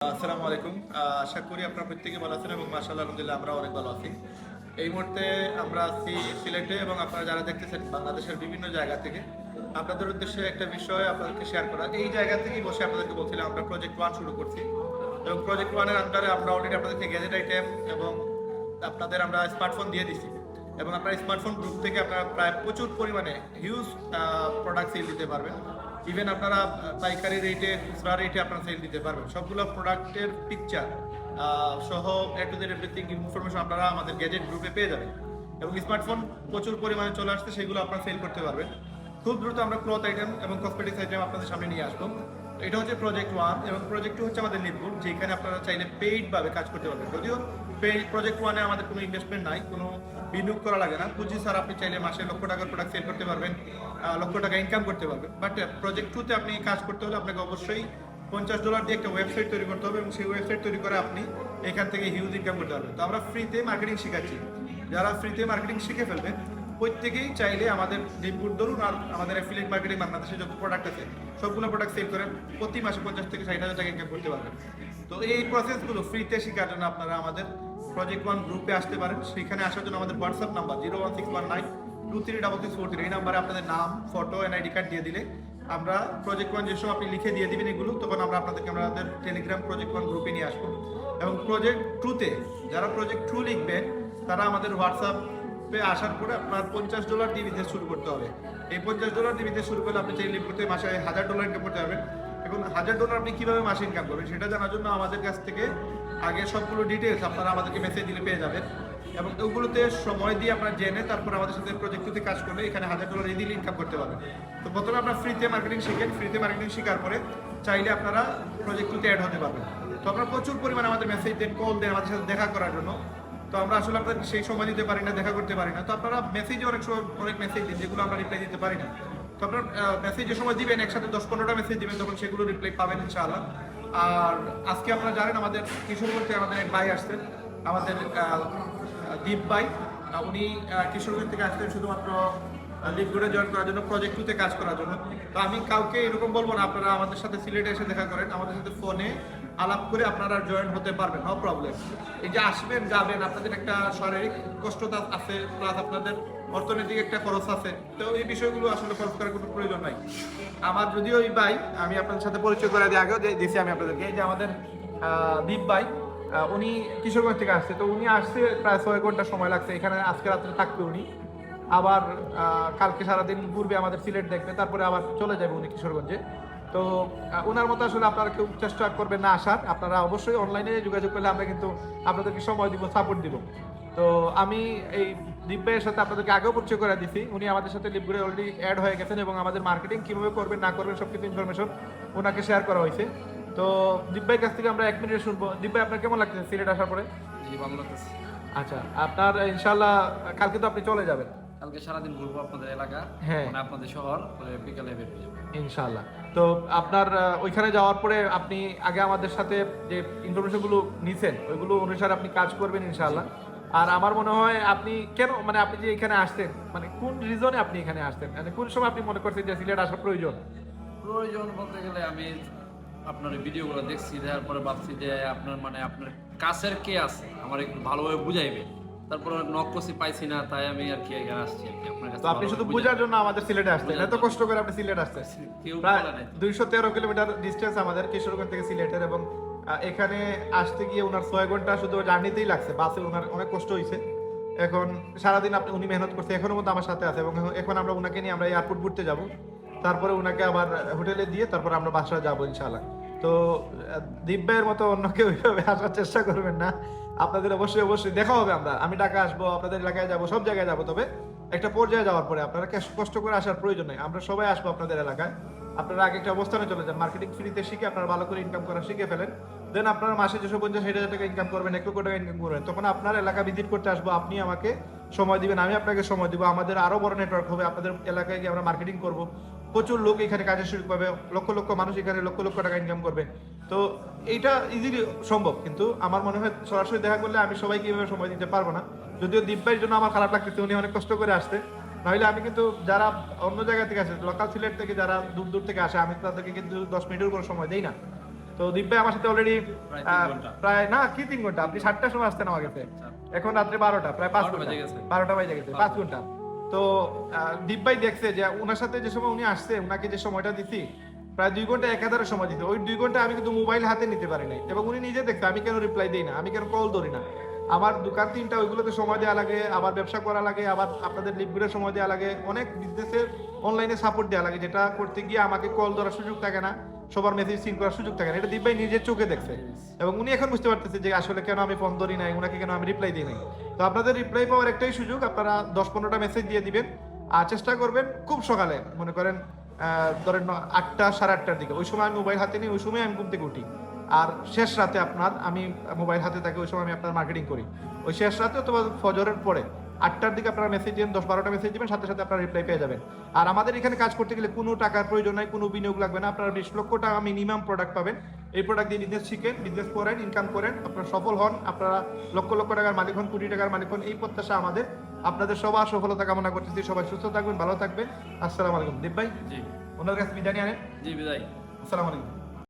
আসসালামু আলাইকুম। আশা করি আপনারা প্রত্যেকে ভালো আছেন এবং মাশাআল্লাহ আলহামদুলিল্লাহ আমরা অনেক ভালো আছি। এই মুহূর্তে আমরা আছি সিলেটে এবং আপনারা যারা দেখতেছেন বাংলাদেশের বিভিন্ন জায়গা থেকে আপনাদের উদ্দেশ্যে একটা বিষয় আপনাদেরকে শেয়ার করা। এই জায়গা থেকেই বসে আপনাদেরকে বলছিলাম আমরা প্রজেক্ট ওয়ান শুরু করছি এবং প্রজেক্ট ওয়ানের আন্ডারে আমরা অলরেডি আপনাদেরকে গ্যাজেট আইটেম এবং আপনাদের আমরা স্মার্টফোন দিয়ে দিছি এবং আপনার স্মার্টফোন গ্রুপ থেকে আপনারা প্রায় প্রচুর পরিমাণে হিউজ প্রোডাক্ট সেল দিতে পারবেন। ইভেন আপনারা পাইকারি রেটে খুচরা রেটে আপনারা সেল দিতে পারবেন। সবগুলো প্রোডাক্টের পিকচার সহ এ টু জেড এভরিথিং ইনফরমেশন আপনারা আমাদের গ্যাজেট গ্রুপে পেয়ে যাবেন এবং স্মার্টফোন প্রচুর পরিমাণে চলে আসছে, সেগুলো আপনারা সেল করতে পারবেন। খুব দ্রুত আমরা ক্লথ আইটেম এবং কসমেটিক্স আইটেম আপনাদের সামনে নিয়ে আসবো। এটা হচ্ছে প্রজেক্ট ওয়ান এবং প্রজেক্ট টু হচ্ছে আমাদের লিডবুক, যেখানে আপনারা চাইলে পেইডভাবে কাজ করতে পারবেন। যদিও প্রজেক্ট ওয়ানে আমাদের কোনো ইনভেস্টমেন্ট নাই, কোনো বিনিয়োগ করা লাগে না। পুঁজি স্যার আপনি চাইলে মাসে লক্ষ টাকার প্রোডাক্ট সেল করতে পারবেন, লক্ষ টাকা ইনকাম করতে পারবেন। বাট প্রজেক্ট টুতে আপনি কাজ করতে হলে আপনাকে অবশ্যই $50 দিয়ে একটা ওয়েবসাইট তৈরি করতে হবে এবং সেই ওয়েবসাইট তৈরি করে আপনি এখান থেকে হিউজ ইনকাম করতে পারবেন। তো আমরা ফ্রিতে মার্কেটিং শেখাচ্ছি। যারা ফ্রিতে মার্কেটিং শিখে ফেলবেন প্রত্যেকেই চাইলে আমাদের লিডবুক ধরুন আর আমাদের অ্যাফিলিয়েট মার্কেটিং বাংলাদেশে যত প্রোডাক্ট আছে সবগুলো প্রোডাক্ট সেল করে প্রতি মাসে 50 থেকে 60 হাজার টাকা ইনকাম করতে পারবেন। তো এই প্রসেসগুলো ফ্রিতে শেখার জন্য আপনারা আমাদের প্রজেক্ট ওয়ান গ্রুপে আসতে পারেন। সেখানে আসার জন্য আমাদের হোয়াটসঅ্যাপ নাম্বার 01619236643, এই নাম্বারে আপনাদের নাম, ফটো, এনআইডি কার্ড দিয়ে দিলে আমরা প্রজেক্ট ওয়ান যেসব আপনি লিখে দিয়ে দিবেন এগুলো, তখন আমরা আপনাদেরকে আমাদের টেলিগ্রাম প্রজেক্ট ওয়ান গ্রুপে নিয়ে আসবো। এবং প্রজেক্ট টুতে যারা প্রজেক্ট টু লিখবে তারা আমাদের হোয়াটসঅ্যাপে আসার পরে আপনার $50 দিয়ে বিজনেস শুরু করতে হবে। এই $50 দিয়ে বিজনেস শুরু করলে আপনি চাইলে করতে মাসে $1000 ইনকাম করতে পারবেন। এখন $1000 আপনি কিভাবে মাসে ইনকাম করবেন সেটা জানার জন্য আমাদের কাছ থেকে আগে সবগুলো ডিটেলস আপনারা আমাদেরকে মেসেজ দিলে পেয়ে যাবেন এবং ওগুলোতে সময় দিয়ে আপনারা জেনে তারপর আমাদের সাথে প্রজেক্টতে কাজ করলে এখানে $1000 ইজিলি ইনকাম করতে পারবেন। তো প্রথমে আপনারা ফ্রিতে মার্কেটিং শিখেন, ফ্রিতে মার্কেটিং শেখার পরে চাইলে আপনারা প্রজেক্টতে অ্যাড হতে পারবেন। তো আপনারা প্রচুর পরিমাণে আমাদের মেসেজ দেন, কল দেন আমাদের সাথে দেখা করার জন্য। তো আমরা আসলে আপনাদের সেই সময় দিতে পারি না, দেখা করতে পারি না। তো আপনারা মেসেজে অনেক সময় অনেক মেসেজ দিন যেগুলো আমরা রিপ্লাই দিতে পারি না। তো আপনার মেসেজের সময় দিবেন, একসাথে 10-15টা মেসেজ দিবেন, তখন সেগুলো রিপ্লাই পাবেন ইনশাআল্লাহ। আর আজকে আপনারা জানেন আমাদের কিশোরগঞ্জ থেকে আমাদের এক ভাই আসছেন, আমাদের দীপ ভাই। উনি কিশোরগঞ্জ থেকে আসছেন শুধুমাত্র লিডগুডে জয়েন করার জন্য, প্রজেক্ট টুতে কাজ করার জন্য। তো আমি কাউকে এরকম বলবো না আপনারা আমাদের সাথে সিলেটে এসে দেখা করেন, আমাদের সাথে ফোনে আলাপ করে আপনারা জয়েন হতে পারবেন, নো প্রবলেম। এই যে আসবেন যাবেন আপনাদের একটা শারীরিক কষ্টতা আছে, প্লাস আপনাদের অর্থনৈতিক একটা খরচ আছে। তো এই বিষয়গুলো আসলে খরচ করার কোনো প্রয়োজন নাই। আমার যদিও এই ভাই, আমি আপনাদের সাথে পরিচয় করে দিয়ে আগেও দিয়েছি আমি আপনাদেরকে, এই যে আমাদের দীপ ভাই, উনি কিশোরগঞ্জ থেকে আসছে। তো উনি আসছে প্রায় 6 ঘন্টা সময় লাগছে এখানে, আজকে রাত্রে থাকবে উনি। আবার কালকে সারাদিন ঘুরবে আমাদের সিলেট দেখবে, তারপরে আবার চলে যাবে উনি কিশোরগঞ্জে। তো ওনার মতো আসলে আপনারা কেউ চেষ্টা করবেন না আসার, আপনারা অবশ্যই অনলাইনে যোগাযোগ করলে আমরা কিন্তু আপনাদেরকে সময় দিব, সাপোর্ট দিব। তো আমি এই দীপ ভাইয়ের সাথে আপনাদেরকে আগেও পরিচয় করে দিচ্ছি, উনি আমাদের সাথে লিপগুড়ে অলরেডি অ্যাড হয়ে গেছেন এবং আমাদের মার্কেটিং কীভাবে করবেন না করবেন সব কিছু ইনফরমেশন ওনাকে শেয়ার করা হয়েছে। তো দীপ ভাইয়ের কাছ থেকে আমরা 1 মিনিট শুনবো। দীপ ভাই, আপনার কেমন লাগছে সিলেট আসার পরে? জি, ভালো লাগতেছে। আচ্ছা, আপনার ইনশাল্লাহ কালকে তো আপনি চলে যাবেন? কালকে সারাদিন ঘুরবো আপনাদের এলাকা, হ্যাঁ, মানে আপনাদের শহর, পরে বিকালে বের হয়ে যাবো ইনশাল্লাহ। তো আপনার ওইখানে যাওয়ার পরে আপনি আগে আমাদের সাথে যে ইনফরমেশনগুলো নিছেন ওইগুলো অনুসারে আপনি কাজ করবেন ইনশাল্লাহ। আর আমার মনে হয় আপনি কেন, মানে আপনি যে এখানে আসছেন, মানে কোন রিজনে আপনি এখানে আসছেন, মানে কোন সময় আপনি মনে করছেন যে সিলেট আসা প্রয়োজন? প্রয়োজন বলতে গেলে আমি আপনার ভিডিওগুলো দেখছি, দেখার পরে ভাবছি যে আপনার মানে আপনার কাছের কে আছে আমার একটু ভালোভাবে বুঝাইবে। তারপর নক করছি, পাইছি না, তাই আমি আর কি এখানে আসছি আর কি আপনার কাছে। তো আপনি শুধু বোঝার জন্য আমাদের সিলেটে আসছেন, এত কষ্ট করে আপনি সিলেট আসছেন। কেউ প্রায় বলে নাই। 213 কিলোমিটার ডিস্টেন্স আমাদের কিশোরগঞ্জ থেকে সিলেটের, এবং এখানে আসতে গিয়ে ওনার 6 ঘন্টা শুধু জার্নিতেই লাগছে, বাসে ওনার অনেক কষ্ট হয়েছে। এখন সারাদিন উনি মেহনত করছে, এখনো মধ্যে আমার সাথে আছে এবং এখন আমরা ওনাকে নিয়ে আমরা এয়ারপোর্ট ঘুরতে যাব, তারপরে ওনাকে আবার হোটেলে দিয়ে তারপর আমরা বাসায় যাবো ইনশাআল্লাহ। তো দীপ ভাইয়ের মতো অন্য কেউ ওইভাবে আসার চেষ্টা করবেন না, আপনাদের অবশ্যই অবশ্যই দেখা হবে। আমি ঢাকা আসবো, আপনাদের এলাকায় যাবো, সব জায়গায় যাবো, তবে একটা পর্যায়ে যাওয়ার পরে আপনারা কষ্ট করে আসার প্রয়োজন নেই, আমরা সবাই আসবো আপনাদের এলাকায়। আপনারা আগে একটা অবস্থানে চলে যান, মার্কেটিং ফ্রিতে শিখে আপনারা ভালো করে ইনকাম করা শিখে ফেলেন। দেন আপনারা মাসে 250-60 হাজার টাকা ইনকাম করবেন, 1 লক্ষ টাকা ইনকাম করবেন, তখন আপনার এলাকা ভিজিট করতে আসবো, আপনি আমাকে সময় দিবেন, আমি আপনাকে সময় দিব, আমাদের আরো বড় নেটওয়ার্ক হবে, আপনাদের এলাকায় গিয়ে আমরা মার্কেটিং করবো, প্রচুর লোক এখানে কাজের সুযোগ পাবে, লক্ষ লক্ষ মানুষ এখানে লক্ষ লক্ষ টাকা ইনকাম করবে। তো এইটা ইজিলি সম্ভব, কিন্তু আমার মনে হয় সরাসরি দেখা করলে আমি সবাইকে এইভাবে সময় দিতে পারবো না। যদিও দীপ ভাইয়ের জন্য আমার খারাপ লাগতেছে, উনি অনেক কষ্ট করে আসতে, নাহলে আমি কিন্তু যারা অন্য জায়গা থেকে আসে, লোকাল সিলেট থেকে যারা দূর দূর থেকে আসে, আমি তাদেরকে কিন্তু 10 মিনিটের উপর সময় দেই না। তো তো দীপ ভাই আমার সাথে অলরেডি প্রায় 3 ঘন্টা। প্রায় না কি 3 ঘন্টা, আপনি 7টার সময় আসতেন আমার কাছে, এখন রাত্রে 12টা, প্রায় 5 12টা ঘন্টা, বেজে গেছে। 12টা বেজে গেছে, 5 ঘন্টা। তো দীপ ভাই দেখছে যে ওনার সাথে যে সময় উনি আসছে, ওনাকে যে সময়টা দিছি প্রায় 2 ঘন্টা একাধারে সময় দিতে, ওই 2 ঘন্টা আমি কিন্তু মোবাইল হাতে নিতে পারি নাই, এবং উনি নিজে দেখছে আমি কেন রিপ্লাই দিই না, আমি কেন কল ধরি না। আমার দোকান 3টা, ওইগুলোতে সময় দেওয়া লাগে, আবার ব্যবসা করা লাগে, আবার আপনাদের লিপগুলোর সময় দেওয়া লাগে, অনেক বিজনেসের অনলাইনে সাপোর্ট দেওয়া লাগে, যেটা করতে গিয়ে আমাকে কল ধরার সুযোগ থাকে না, সবার মেসেজ সিন করার সুযোগ থাকে না। এটা দীপ ভাই নিজের চোখে দেখছে, এবং উনি এখন বুঝতে পারতেছে যে আসলে কেন আমি ফোন ধরি নাই, ওনাকে কেন আমি রিপ্লাই দিই নাই। তো আপনাদের রিপ্লাই পাওয়ার একটাই সুযোগ, আপনারা 10-15টা মেসেজ দিয়ে দিবেন, আর চেষ্টা করবেন খুব সকালে, মনে করেন ধরেন 8টা 8:30টার দিকে, ওই সময় আমি মোবাইল হাতে নিই, ওই সময় আমি ঘুম থেকে উঠি। আর শেষ রাতে আপনার আমি মোবাইল হাতে থাকি, ওই সময় আমি আপনার মার্কেটিং করি। ওই শেষ রাতে অথবা ফজরের পরে 8টার দিকে আপনারা মেসেজ দিন, 10-12টা মেসেজ দিবেন, সাথে সাথে আপনারা রিপ্লাই পেয়ে যাবেন। আর আমাদের এখানে কাজ করতে গেলে কোনো টাকার প্রয়োজন নাই, কোনো বিনিয়োগ লাগবে না, আপনারা 20 লক্ষ টাকা মিনিমাম প্রোডাক্ট পাবেন। এই প্রোডাক্ট দিয়ে বিজনেস শিখেন, বিজনেস করেন, ইনকাম করেন, আপনারা সফল হন, আপনারা লক্ষ লক্ষ টাকার মালিক হন, কোটি টাকার মালিক হন, এই প্রত্যাশা আমাদের। আপনাদের সবার সফলতা কামনা করতেছি, সবাই সুস্থ থাকবেন, ভালো থাকবেন। আসসালামু আলাইকুম। দীপ ভাই জি ওনার কাছে বিদায় নিয়ে আনেন। জি বিদায়। আসসালামু আলাইকুম।